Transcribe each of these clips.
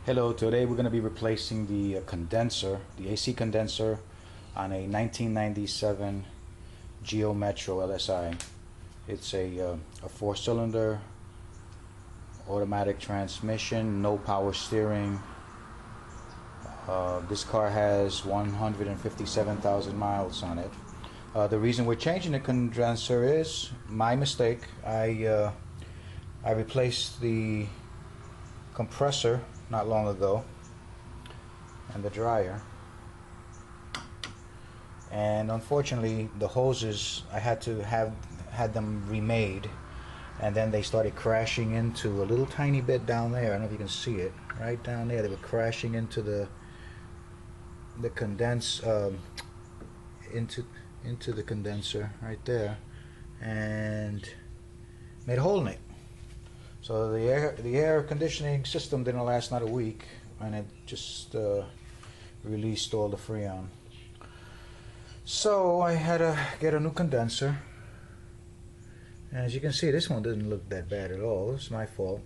Hello, today we're going to be replacing the condenser, the AC condenser on a 1997 GEO Metro LSI. It's a 4-cylinder automatic transmission, no power steering. This car has 157,000 miles on it. The reason we're changing the condenser is my mistake. I replaced the compressor not long ago and the dryer, and unfortunately the hoses I had them remade, and then they started crashing into a little tiny bit down there. I don't know if you can see it right down there. They were crashing into the into the condenser right there and made a hole in it. So the air conditioning system didn't last not a week, and it just released all the freon. So I had to get a new condenser. And as you can see, this one didn't look that bad at all. It's my fault.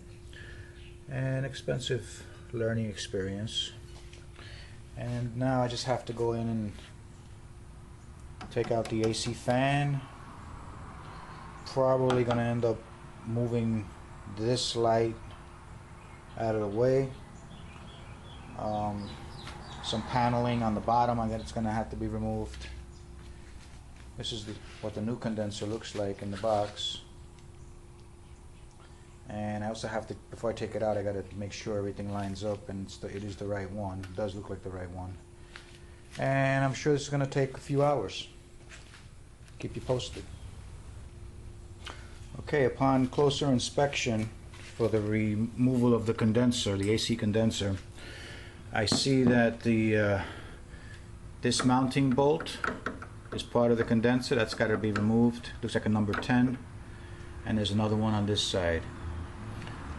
An expensive learning experience. And now I just have to go in and take out the AC fan. Probably gonna end up moving this light out of the way. Some paneling on the bottom, I guess it's gonna have to be removed. This is what the new condenser looks like in the box. And I also have to, before I take it out, I gotta make sure everything lines up and it is the right one. It does look like the right one. And I'm sure this is gonna take a few hours. Keep you posted. Okay, upon closer inspection for the removal of the condenser, the AC condenser, I see that this mounting bolt is part of the condenser. That's got to be removed. Looks like a number 10. And there's another one on this side.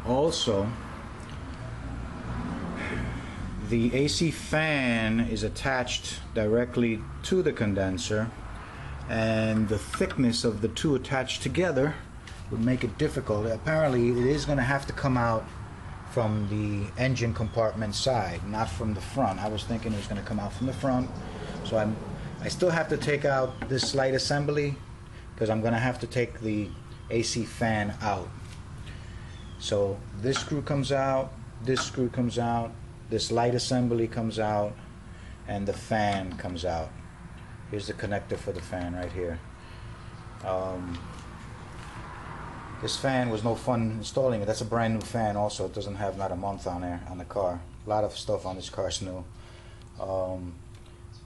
Also, the AC fan is attached directly to the condenser, and the thickness of the two attached together would make it difficult. Apparently it is going to have to come out from the engine compartment side, not from the front. I was thinking it was going to come out from the front, so I still have to take out this light assembly because I'm going to have to take the AC fan out. So this screw comes out, this screw comes out, this light assembly comes out, and the fan comes out. Here's the connector for the fan right here. This fan was no fun installing it. That's a brand new fan also. It doesn't have not a month on there on the car. A lot of stuff on this car is new.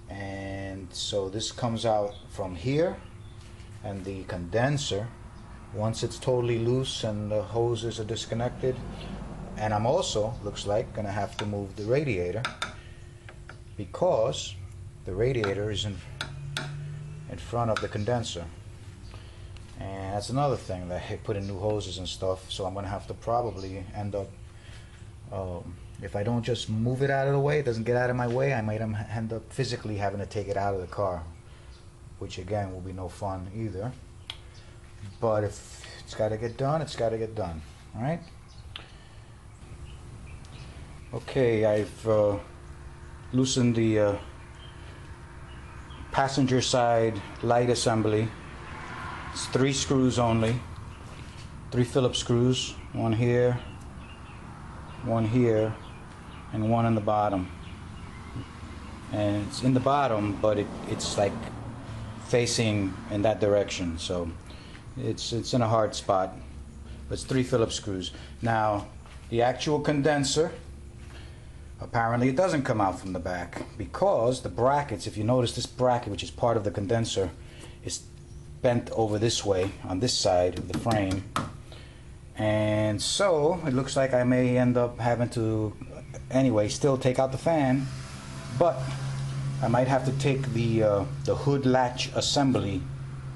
And so this comes out from here, and the condenser, once it's totally loose and the hoses are disconnected, and I'm also, looks like, gonna have to move the radiator because the radiator is in front of the condenser. And that's another thing, that I put in new hoses and stuff, so I'm going to have to probably end up, if I don't just move it out of the way, it doesn't get out of my way, I might end up physically having to take it out of the car, which again will be no fun either. But if it's got to get done, it's got to get done. Alright? Okay, I've loosened the passenger side light assembly. It's 3 screws only, 3 Phillips screws, one here, and one in the bottom. And it's in the bottom, but it's like facing in that direction, so it's in a hard spot. But it's 3 Phillips screws. Now, the actual condenser, apparently it doesn't come out from the back because the brackets, if you notice this bracket, which is part of the condenser, is bent over this way on this side of the frame, and so it looks like I may end up having to anyway still take out the fan, but I might have to take the hood latch assembly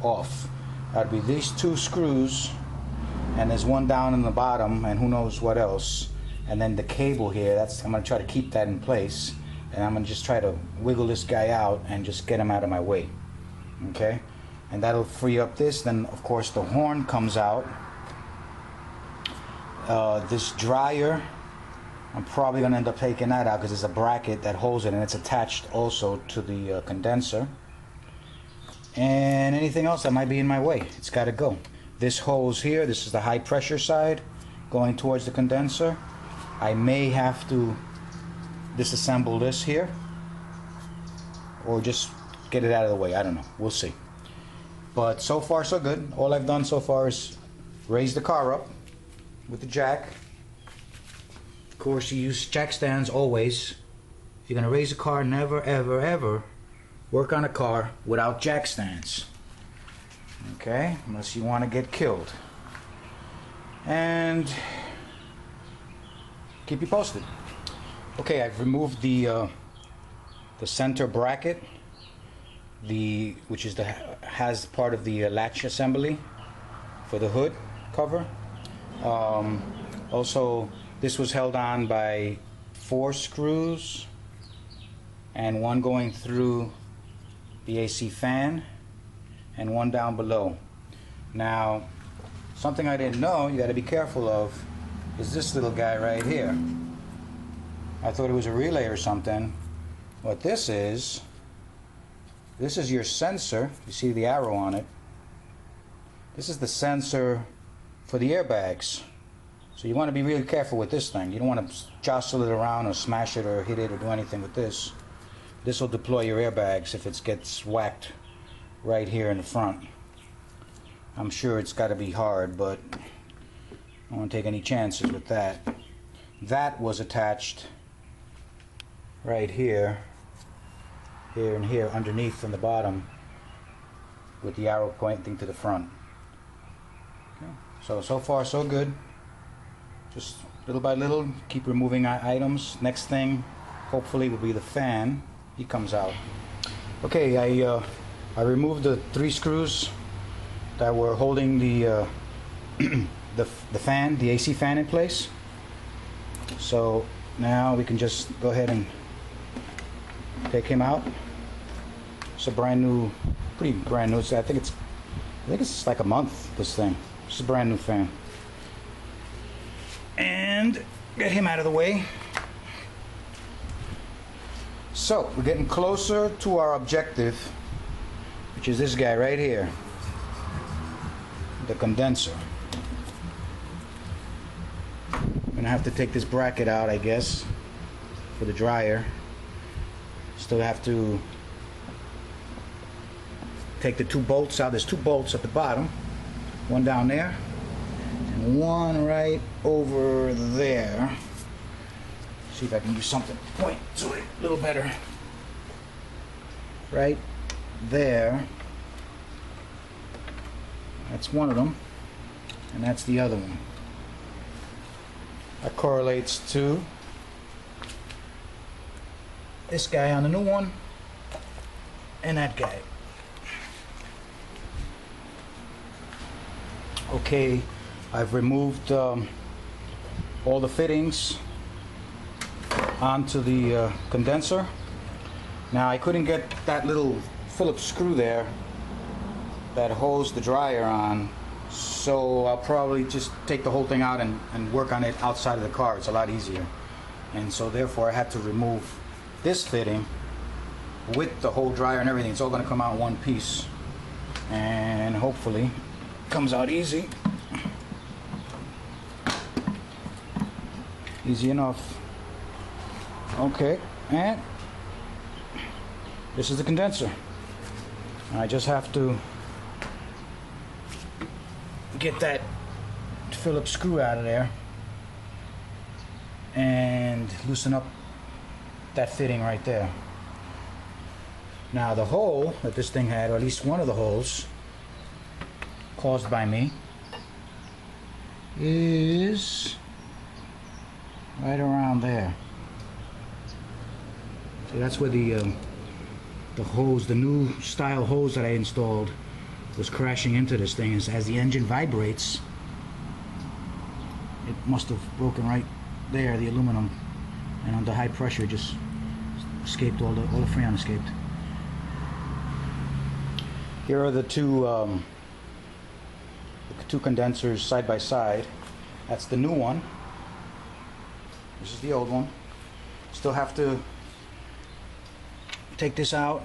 off. That'd be these 2 screws, and there's one down in the bottom, and who knows what else, and then the cable here, I'm going to try to keep that in place, and I'm going to just try to wiggle this guy out and just get him out of my way. Okay? And that'll free up this. Then of course the horn comes out. This dryer I'm probably going to end up taking that out because there's a bracket that holds it, and it's attached also to the condenser. And anything else that might be in my way, it's got to go. This hose here, this is the high pressure side going towards the condenser. I may have to disassemble this here or just get it out of the way. I don't know. We'll see. But so far so good. All I've done so far is raise the car up with the jack. Of course, you use jack stands always. If you're going to raise a car, never ever ever work on a car without jack stands. Okay? Unless you want to get killed. And keep you posted. Okay, I've removed the center bracket, which is has part of the latch assembly for the hood cover. Also, this was held on by 4 screws and one going through the AC fan and one down below. Now, something I didn't know you got to be careful of is this little guy right here. I thought it was a relay or something. What this is your sensor. You see the arrow on it. This is the sensor for the airbags. So you want to be really careful with this thing. You don't want to jostle it around or smash it or hit it or do anything with this. This will deploy your airbags if it gets whacked right here in the front. I'm sure it's got to be hard, but I don't want to take any chances with that. That was attached right here, here and here, underneath on the bottom, with the arrow pointing to the front. Okay. So far so good. Just little by little, keep removing items. Next thing, hopefully, will be the fan. He comes out. Okay, I removed the 3 screws that were holding the the fan, the AC fan, in place. So now we can just go ahead and take him out. It's a brand new, pretty brand new. I think it's like a month. This thing. It's a brand new fan. And get him out of the way. So we're getting closer to our objective, which is this guy right here, the condenser. I'm gonna have to take this bracket out, I guess, for the dryer. Still have to take the 2 bolts out. There's 2 bolts at the bottom, one down there and one right over there. See if I can use something to point to it a little better. Right there. That's one of them, and that's the other one. That correlates to this guy on the new one and that guy. Okay, I've removed all the fittings onto the condenser. Now I couldn't get that little Phillips screw there that holds the dryer on, so I'll probably just take the whole thing out and work on it outside of the car. It's a lot easier. And so therefore I had to remove this fitting with the whole dryer and everything. It's all going to come out in one piece, and hopefully it comes out easy. Easy enough. Okay, and this is the condenser. I just have to get that Phillips screw out of there and loosen up that fitting right there. Now the hole that this thing had, or at least one of the holes caused by me, is right around there. So that's where the hose, the new style hose that I installed, was crashing into this thing. As the engine vibrates, it must have broken right there, the aluminum, and under high pressure it just escaped, all the freon escaped. Here are the two condensers side by side. That's the new one. This is the old one. Still have to take this out,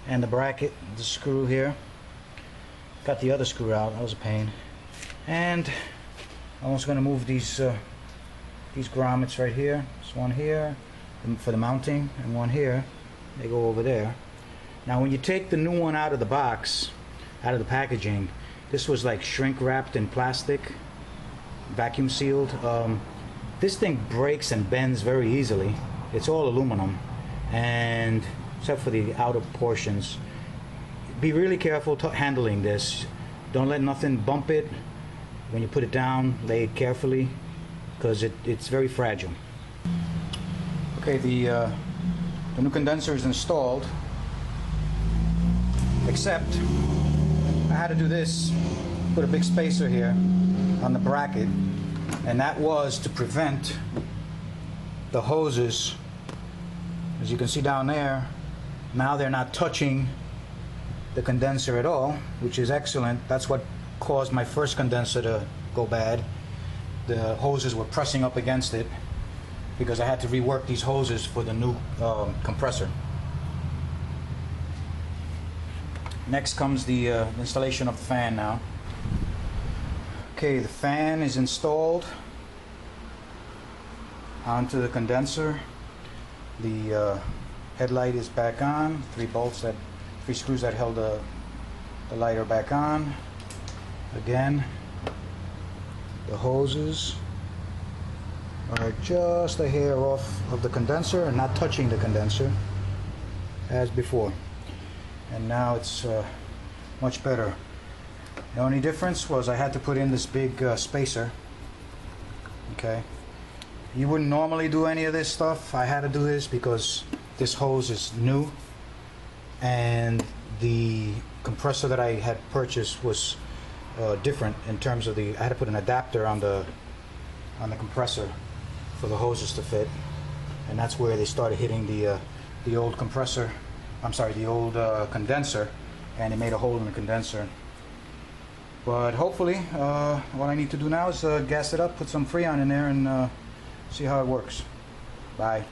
and the bracket, the screw here. Got the other screw out. That was a pain. And I'm also going to move these grommets right here. There's one here for the mounting, and one here. They go over there. Now when you take the new one out of the box, out of the packaging, this was like shrink wrapped in plastic, vacuum sealed. This thing breaks and bends very easily. It's all aluminum, and except for the outer portions. Be really careful handling this. Don't let nothing bump it. When you put it down, lay it carefully, because it's very fragile. Okay, the new condenser is installed, except I had to do this, put a big spacer here on the bracket, and that was to prevent the hoses, as you can see down there. Now they're not touching the condenser at all, which is excellent. That's what caused my first condenser to go bad. The hoses were pressing up against it because I had to rework these hoses for the new compressor. Next comes the installation of the fan now. Okay, the fan is installed onto the condenser. The headlight is back on. Three screws that held the light are back on. Again, the hoses are just a hair off of the condenser and not touching the condenser as before. And now it's much better. The only difference was I had to put in this big spacer. Okay, you wouldn't normally do any of this stuff. I had to do this because this hose is new, and the compressor that I had purchased was different in terms of I had to put an adapter on the compressor for the hoses to fit, and that's where they started hitting the old compressor. I'm sorry, the old condenser, and it made a hole in the condenser. But hopefully, what I need to do now is gas it up, put some Freon in there, and see how it works. Bye.